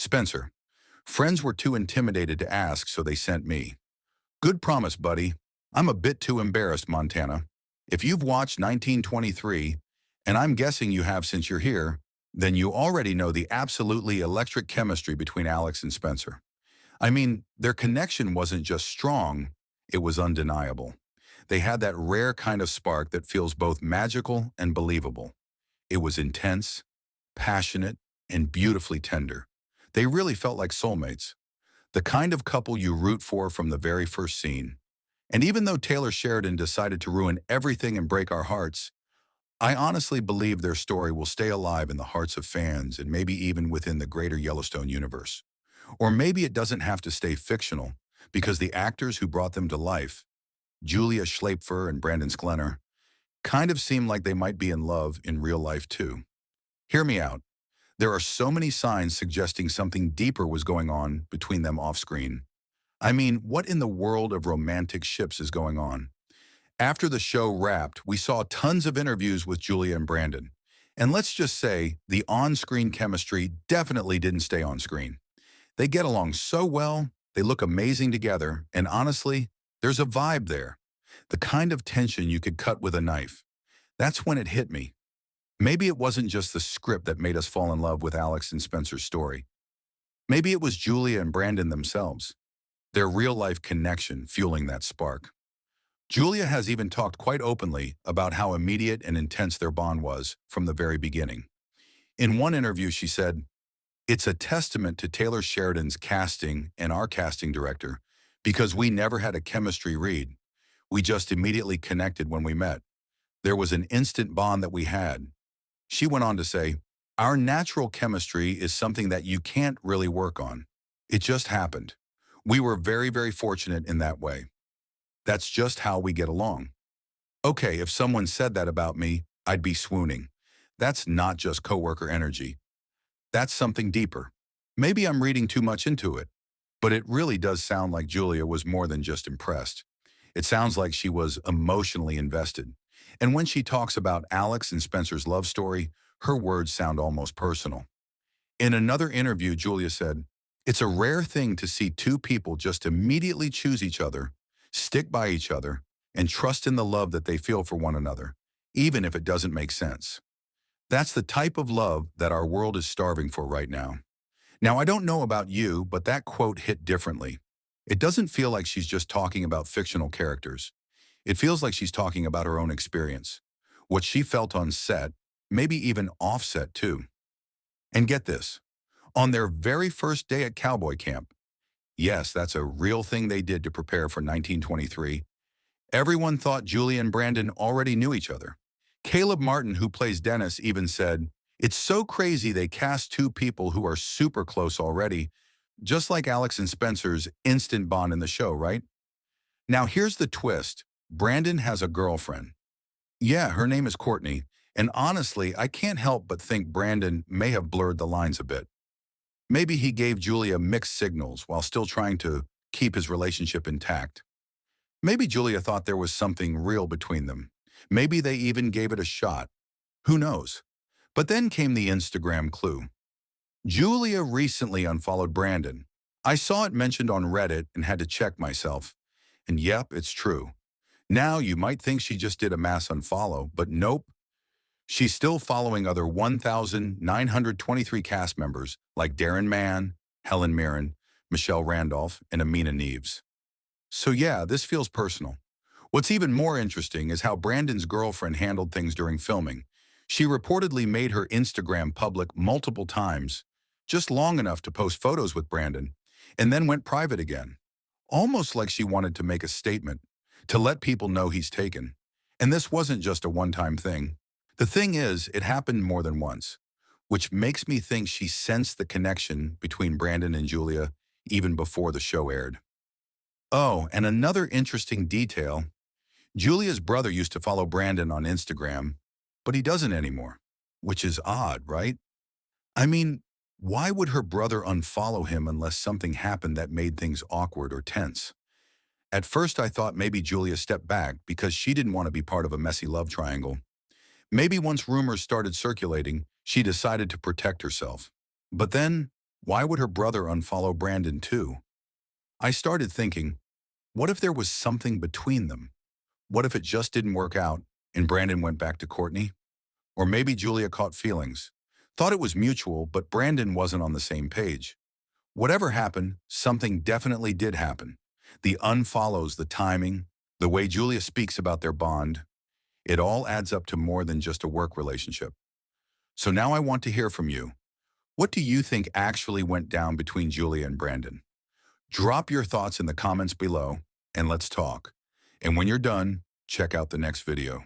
Spencer. Friends were too intimidated to ask, so they sent me. Good promise, buddy. I'm a bit too embarrassed, Montana. If you've watched 1923, and I'm guessing you have since you're here, then you already know the absolutely electric chemistry between Alex and Spencer. I mean, their connection wasn't just strong, it was undeniable. They had that rare kind of spark that feels both magical and believable. It was intense, passionate, and beautifully tender. They really felt like soulmates, the kind of couple you root for from the very first scene. And even though Taylor Sheridan decided to ruin everything and break our hearts, I honestly believe their story will stay alive in the hearts of fans and maybe even within the greater Yellowstone universe. Or maybe it doesn't have to stay fictional, because the actors who brought them to life, Julia Schlaepfer and Brandon Sklenar, kind of seem like they might be in love in real life too. Hear me out. There are so many signs suggesting something deeper was going on between them off-screen. I mean, what in the world of romantic ships is going on? After the show wrapped, we saw tons of interviews with Julia and Brandon. And let's just say the on-screen chemistry definitely didn't stay on screen. They get along so well, they look amazing together, and honestly, there's a vibe there. The kind of tension you could cut with a knife. That's when it hit me. Maybe it wasn't just the script that made us fall in love with Alex and Spencer's story. Maybe it was Julia and Brandon themselves, their real-life connection fueling that spark. Julia has even talked quite openly about how immediate and intense their bond was from the very beginning. In one interview, she said, "It's a testament to Taylor Sheridan's casting and our casting director, because we never had a chemistry read. We just immediately connected when we met. There was an instant bond that we had." She went on to say, "Our natural chemistry is something that you can't really work on. It just happened. We were very, very fortunate in that way. That's just how we get along." Okay, if someone said that about me, I'd be swooning. That's not just coworker energy. That's something deeper. Maybe I'm reading too much into it, but it really does sound like Julia was more than just impressed. It sounds like she was emotionally invested. And when she talks about Alex and Spencer's love story, her words sound almost personal. In another interview, Julia said, "It's a rare thing to see two people just immediately choose each other, stick by each other, and trust in the love that they feel for one another, even if it doesn't make sense. That's the type of love that our world is starving for right now." Now, I don't know about you, but that quote hit differently. It doesn't feel like she's just talking about fictional characters. It feels like she's talking about her own experience, what she felt on set, maybe even off set too. And get this, on their very first day at Cowboy Camp, yes, that's a real thing they did to prepare for 1923, everyone thought Julia and Brandon already knew each other. Caleb Martin, who plays Dennis, even said, "It's so crazy they cast two people who are super close already, just like Alex and Spencer's instant bond in the show, right?" Now here's the twist. Brandon has a girlfriend. Yeah, her name is Courtney, and honestly, I can't help but think Brandon may have blurred the lines a bit. Maybe he gave Julia mixed signals while still trying to keep his relationship intact. Maybe Julia thought there was something real between them. Maybe they even gave it a shot. Who knows? But then came the Instagram clue. Julia recently unfollowed Brandon. I saw it mentioned on Reddit and had to check myself. And yep, it's true. Now you might think she just did a mass unfollow, but nope. She's still following other 1,923 cast members like Darren Mann, Helen Mirren, Michelle Randolph, and Amina Neves. So yeah, this feels personal. What's even more interesting is how Brandon's girlfriend handled things during filming. She reportedly made her Instagram public multiple times, just long enough to post photos with Brandon, and then went private again. Almost like she wanted to make a statement, to let people know he's taken. And this wasn't just a one-time thing. The thing is, it happened more than once, which makes me think she sensed the connection between Brandon and Julia even before the show aired. Oh, and another interesting detail, Julia's brother used to follow Brandon on Instagram, but he doesn't anymore, which is odd, right? I mean, why would her brother unfollow him unless something happened that made things awkward or tense? At first, I thought maybe Julia stepped back because she didn't want to be part of a messy love triangle. Maybe once rumors started circulating, she decided to protect herself. But then, Why would her brother unfollow Brandon too? I started thinking, what if there was something between them? What if it just didn't work out and Brandon went back to Courtney? Or maybe Julia caught feelings, thought it was mutual, but Brandon wasn't on the same page. Whatever happened, something definitely did happen. The unfollows, the timing, the way Julia speaks about their bond, it all adds up to more than just a work relationship. So now I want to hear from you. What do you think actually went down between Julia and Brandon? Drop your thoughts in the comments below and let's talk. And when you're done, check out the next video.